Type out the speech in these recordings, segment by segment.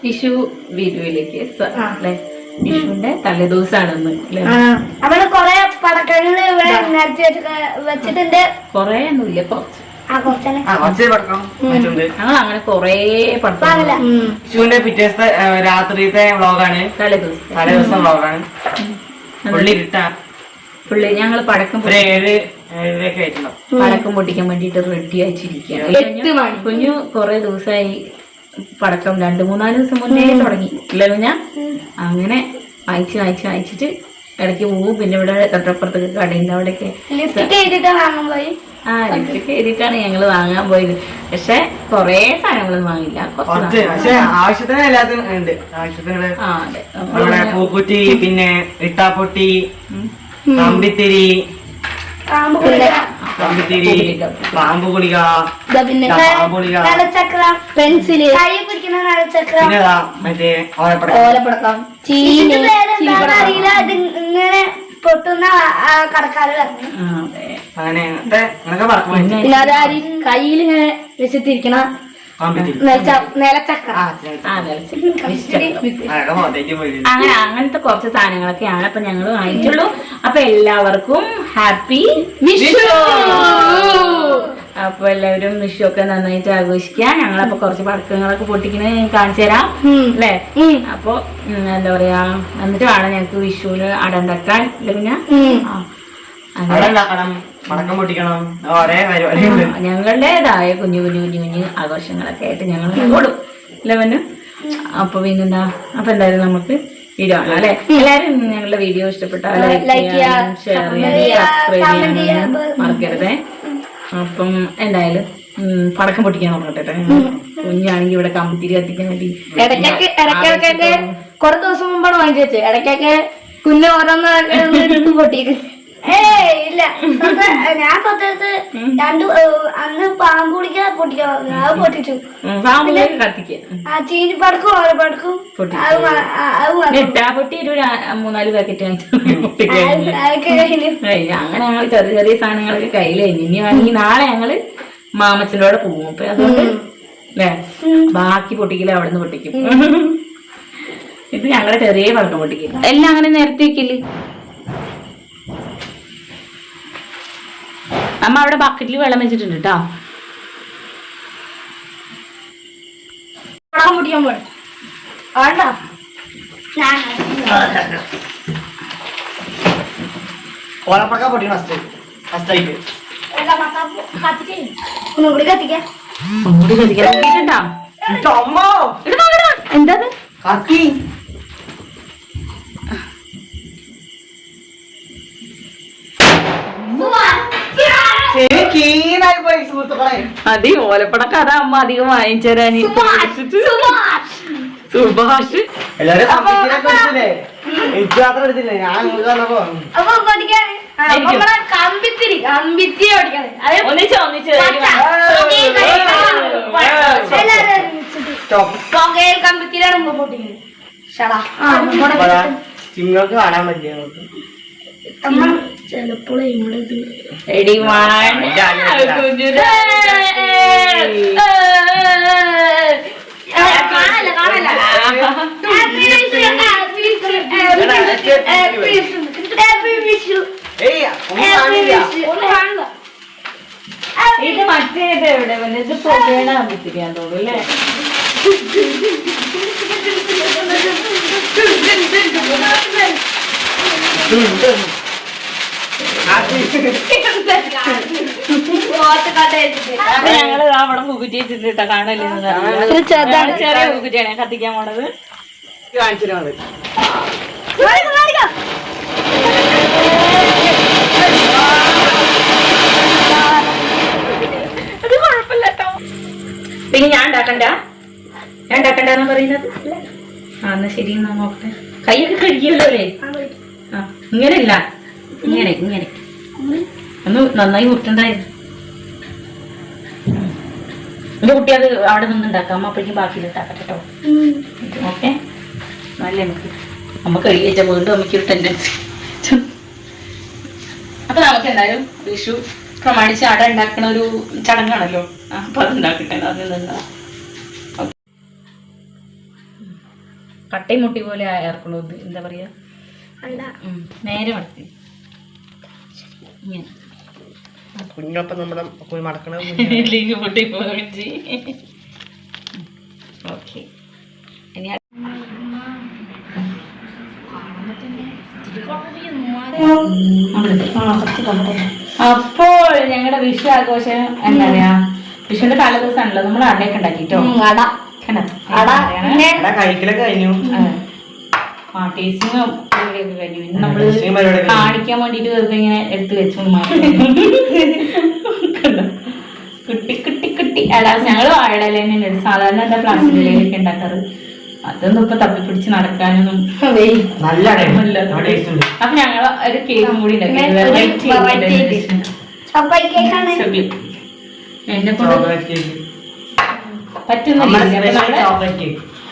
വിഷു വീഡിയോയിലേക്ക് അല്ലെ. വിഷുവിന്റെ തലേദിവസാണെന്ന് നമ്മള് കൊറേ പടക്കങ്ങൾ ഇവിടെ നിരത്തി വെച്ചിട്ടുണ്ട്. കൊറേ ഒന്നുമില്ല, ഞങ്ങൾ അങ്ങനെ കൊറേ പടക്കം. വിഷുവിന്റെ പിറ്റേത്തെ രാത്രിത്തെ വ്ളോഗാണ്, തലേദിവസം വ്ളോഗാണ്. പുള്ളി ഞങ്ങള് പടക്കം 7-7:30 ആയിട്ടുണ്ടാവും. പടക്കം പൊട്ടിക്കാൻ വേണ്ടിട്ട് റെഡി ആയിട്ടിരിക്കുകയാണ്. കുഞ്ഞു കൊറേ ദിവസമായി പടക്കം 2-3-4 ദിവസം മുന്നേ തുടങ്ങി ഇല്ല കുഞ്ഞ. അങ്ങനെ അയച്ചിട്ട് ഇടയ്ക്ക് പോവും. പിന്നെ ഇവിടെ തൊട്ടപ്പുറത്തൊക്കെ കടയുണ്ട്, അവിടെയൊക്കെ ലിപ്സ്റ്റിക് എഴുതിയിട്ടാണ് ഞങ്ങള് വാങ്ങാൻ പോയത്. പക്ഷെ കൊറേ സാധനങ്ങളൊന്നും വാങ്ങില്ല, ആവശ്യത്തിന് എല്ലാത്തിനും ഉണ്ട്. ആവശ്യത്തിന് പൂക്കുറ്റി, പിന്നെ ഇട്ടാപ്പൊട്ടി, കമ്പിത്തിരി, പാമ്പ് ഗുളിക, പെൻസില്, പിന്നെ മറ്റേ ഓലപ്പടക്കം, അറിയില്ല. ഇങ്ങനെ പൊട്ടുന്ന കടക്കാര് പിന്നെ അതായത് കയ്യിലിങ്ങനെ വെച്ചിട്ടിരിക്കണ നിലച്ചക്ര. അങ്ങനെ അങ്ങനത്തെ കുറച്ച് സാധനങ്ങളൊക്കെയാണ് അപ്പൊ ഞങ്ങൾ വാങ്ങിച്ചുള്ളൂ. അപ്പൊ എല്ലാവർക്കും ഹാപ്പി വിഷു. അപ്പൊ എല്ലാവരും വിഷു ഒക്കെ നന്നായിട്ട് ആഘോഷിക്കുക. ഞങ്ങളപ്പോ കുറച്ച് പടക്കങ്ങളൊക്കെ പൊട്ടിക്കുന്നത് കാണിച്ചു തരാം അല്ലേ. അപ്പൊ എന്താ പറയാ, എന്നിട്ട് വേണം ഞങ്ങക്ക് വിഷുവിന് അട ഉണ്ടാക്കാൻ. പിന്നെ ഞങ്ങളുടേതായ കുഞ്ഞു ആഘോഷങ്ങളൊക്കെ ആയിട്ട് ഞങ്ങൾ കൊടുക്കും ലെവന്. അപ്പൊ പിന്നെന്താ, അപ്പൊ എന്തായാലും നമുക്ക് വീഡിയോ കാണാം അല്ലെ. എല്ലാരും ഞങ്ങളുടെ വീഡിയോ ഇഷ്ടപ്പെട്ടാൽ ലൈക്ക് ചെയ്യാൻ, ഷെയർ ചെയ്യാൻ, സബ്സ്ക്രൈബ് ചെയ്യാൻ മറക്കരുതേ. അപ്പം എന്തായാലും പടക്കം പൊട്ടിക്കാൻ നോക്കട്ടെ. കുഞ്ഞാണെങ്കിൽ ഇവിടെ കമ്പിത്തിരി കത്തിക്കാൻ വേണ്ടി ഇടയ്ക്കൊക്കെ കുറെ ദിവസം മുമ്പാണ് വാങ്ങിച്ചു വെച്ചത്. ഇടയ്ക്കൊക്കെ കുഞ്ഞ് ഓരോന്ന് പൊട്ടിയിട്ട് ഇല്ല. ഞാൻ സത്യത്ത് അന്ന് പാമ്പ് കുടിക്കാൻ പൊട്ടിക്കാൻ പറഞ്ഞു, അത് പൊട്ടിച്ചു. ചീനിപ്പടക്കും ഓരപ്പടക്കും പൊട്ടി 3-4 പാക്കറ്റ് അങ്ങനെ ഞങ്ങൾ ചെറിയ ചെറിയ സാധനങ്ങളൊക്കെ കയ്യിൽ കഴിഞ്ഞു. ഇനി വേണമെങ്കിൽ നാളെ ഞങ്ങള് മാമച്ചൻ്റെ കൂടെ പോകും. അപ്പൊ അതുകൊണ്ട് അല്ലേ ബാക്കി പൊട്ടിക്കല് അവിടെ നിന്ന് പൊട്ടിക്കും. ഇത് ഞങ്ങളുടെ ചെറിയ പടക്കം പൊട്ടിക്കില്ല, എല്ലാം അങ്ങനെ നിരത്തി വെക്കില്ല. അമ്മ അവിടെ ബക്കറ്റിൽ വെള്ളം വെച്ചിട്ടുണ്ട് കേട്ടോ. ഓലപ്പടക്കം പൊട്ടി ഫസ്റ്റ് ആയിട്ട് എന്താ കത്തി അതി ഓലപ്പടക്കം അതാ അമ്മ അധികം വാങ്ങിച്ചേരാൻ. സുഭാഷ് നിങ്ങൾക്ക് കാണാൻ പറ്റിയ ചിലപ്പോൾ ഇത് മറ്റേത് എവിടെ ഇത് പൊടിയണ ആകുമ്പോഴത്തേക്കാൻ തോന്നും അല്ലേ. ഞങ്ങള് അവിടെ പൂക്കുറ്റി വെച്ചിട്ട് കാണല്ലേ. ചെറിയ പൂക്കുറ്റിയാണ് കത്തിക്കാൻ പോണത്. കാണിച്ചിട്ടാണ് അത് കുഴപ്പമില്ല കേട്ടോ. പിന്നെ ഞാൻ ഉണ്ടാക്കണ്ടെന്ന് പറയുന്നത്. എന്നാ ശരി, എന്നാ നോക്കട്ടെ. കൈയൊക്കെ കഴിക്കുമല്ലോ അല്ലേ. ആ ഇങ്ങനെയല്ല, ഇങ്ങനെ ഒന്ന് നന്നായി മുട്ടുണ്ടായിരുന്നു. എന്റെ കുട്ടി അത് അവിടെ നിന്നുണ്ടാക്കാം. അമ്മ അപ്പോഴേക്കും ബാക്കിയിലിട്ടാക്കട്ടെ കേട്ടോ. ഓക്കെ, നല്ല അമ്മ കഴുകി വെച്ച വീണ്ടും അമ്മയ്ക്കൊരു ടെൻഡൻസി. അപ്പൊ നമുക്ക് എന്തായാലും വിഷു പ്രമാണിച്ച് അട ഉണ്ടാക്കണ ഒരു ചടങ്ങാണല്ലോ. അപ്പൊ അത് ഉണ്ടാക്കട്ടെ. അതിൽ നിന്നാ കട്ടയും മുട്ടി പോലെ ആർക്കുള്ളൂ ഇത് എന്താ പറയാ നേരെ മടക്കി ഇങ്ങനെ കുഞ്ഞൊപ്പം നമ്മുടെ മടക്കണ പൊട്ടി പോയി. ഓക്കെ ഇനി അപ്പോൾ ഞങ്ങളുടെ വിഷു ആഘോഷം എന്താ പറയാ, വിഷുവിന്റെ തലേ ദിവസമാണല്ലോ നമ്മൾ അടയൊക്കെ ഉണ്ടാക്കിട്ടോ. കഴിക്കലൊക്കെ കഴിഞ്ഞു. ടേസ്റ്റിങ് പരിപാടിയൊക്കെ കഴിഞ്ഞു. ഇന്ന് നമ്മള് കാണിക്കാൻ വേണ്ടിട്ട് വെറുതെ ഇങ്ങനെ എടുത്ത് വെച്ചു കുട്ടി കുട്ടി കുട്ടി അല്ല ഞങ്ങള് വാഴയില തന്നെയാണ് സാധാരണ എന്താ പ്ലാസ്റ്റിക് ഇലയിലൊക്കെ ഉണ്ടാക്കാറ്. അതൊന്നും ഇപ്പൊ തപ്പിപ്പിടിച്ച് നടക്കാനൊന്നും അപ്പൊ ഞങ്ങള് ഒരു കേക്കും കൂടി ഉണ്ടാക്കി. എന്നെ കൊണ്ട് പറ്റുന്നില്ല.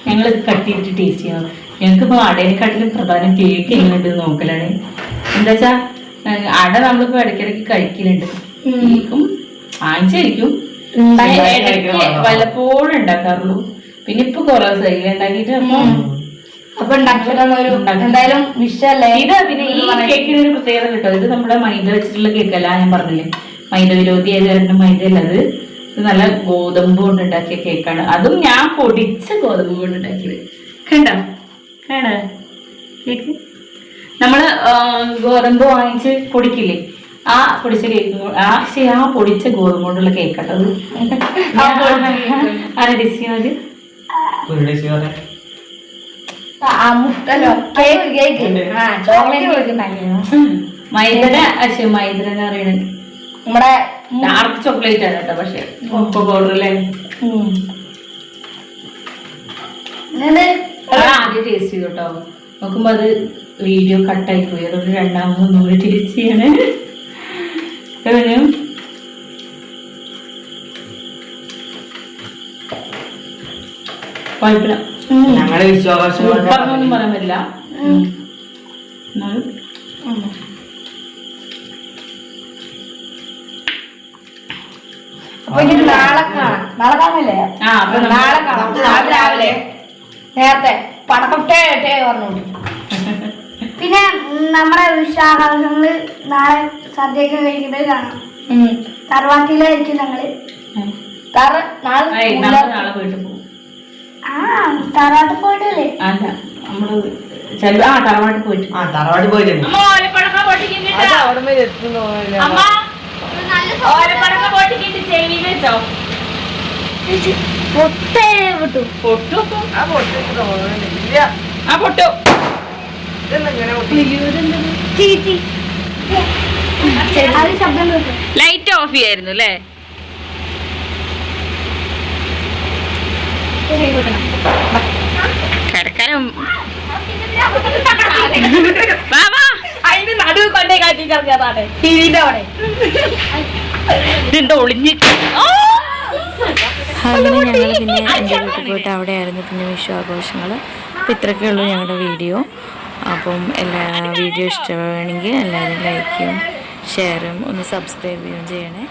ഞങ്ങൾ കട്ട് ചെയ്തിട്ട് ടേസ്റ്റ് ചെയ്യണം. ഞങ്ങൾക്കിപ്പോ അടേനെക്കാട്ടിലും പ്രധാനം കേക്ക് എങ്ങനെയുണ്ട് നോക്കലാണ്. എന്താ വെച്ചാ അട നമ്മളിപ്പോ ഇടയ്ക്കിടയ്ക്ക് കഴിക്കലുണ്ട്, കേക്കും വാങ്ങിച്ചായിരിക്കും വല്ലപ്പോഴും ഉണ്ടാക്കാറുള്ളൂ. പിന്നെ ഇപ്പൊ കൊറേ ദിവസമായി ഉണ്ടാക്കിയിട്ട് അപ്പൊ എന്തായാലും വിഷയല്ലേ ഇത്. പിന്നെ ഈ കേക്കിന് ഒരു പ്രത്യേകത കിട്ടും. ഇത് നമ്മുടെ മൈദ വെച്ചിട്ടുള്ള കേക്കല്ല, ഞാൻ പറഞ്ഞില്ലേ മൈദ വിരോധി ആയത് കാരണം മൈദ അല്ലത്. ഇത് നല്ല ഗോതമ്പ് കൊണ്ട് ഉണ്ടാക്കിയ കേക്കാണ്. അതും ഞാൻ പൊടിച്ച ഗോതമ്പ് കൊണ്ട് ഉണ്ടാക്കിയത്. കണ്ടോ കാണാ കേക്ക് നമ്മള് ഗോതമ്പ് വാങ്ങിച്ച് പൊടിക്കില്ലേ, ആ പൊടിച്ച കേക്ക് ആ പൊടിച്ച ഗോതമ്പ് കൊണ്ടുള്ള കേക്കാട്ടോ അത്. ആരാ ഡിസ് ചെയ്യുന്നത്? മൈദര എന്ന് പറയുന്നത് നമ്മുടെ ഡാർക്ക് ചോക്ലേറ്റ് ആണ് കേട്ടോ. പക്ഷെ പൗഡറല്ലേ ആദ്യം ടേസ്റ്റ് ചെയ്തു കേട്ടോ. നോക്കുമ്പോ അത് വീഡിയോ കട്ടായി പോയി, അതുകൊണ്ട് രണ്ടാമത് ഒന്നുകൂടി ടേസ്റ്റ് ചെയ്യണേ. കുഴപ്പമില്ല, പറഞ്ഞൊന്നും പറയാൻ പറ്റില്ല. അപ്പൊ ഇനി നാളെ കാണില്ലേ? നാളെ കാണാം. നാളെ രാവിലെ നേരത്തെ പടക്കട്ടെ പറഞ്ഞു. പിന്നെ നമ്മുടെ വിഷാഘോഷങ്ങള് നാളെ സദ്യയൊക്കെ കഴിക്കുന്നത് കാണാം. തറവാട്ടിലായിരിക്കും ഞങ്ങള്. നാളെ വീട്ടിൽ പോകും. തറവാട്ടിൽ പോയിട്ടല്ലേ? അല്ല നമ്മള് തറവാട്ടിൽ പോയിട്ട് ലൈറ്റ് ഓഫ് ചെയ്യായിരുന്നു അല്ലേ? കിടക്കാനും നടുവ് കൊണ്ടേ കാട്ടി കിടക്കാതാണ് ടിവിന്റെ അവിടെ എന്തോ ഒളിഞ്ഞിട്ട്. അങ്ങനെ ഞങ്ങൾ പിന്നെ എൻ്റെ വീട്ടിൽ പോയിട്ട് അവിടെ ആയിരുന്നു പിന്നെ വിഷു ആഘോഷങ്ങൾ. അപ്പോൾ ഇത്രയൊക്കെ ഉള്ളൂ ഞങ്ങളുടെ വീഡിയോ. അപ്പം വീഡിയോ ഇഷ്ടമാണെങ്കിൽ എല്ലാവരും ലൈക്കും ഷെയറും ഒന്ന് സബ്സ്ക്രൈബ് ചെയ്യുകയും ചെയ്യണേ.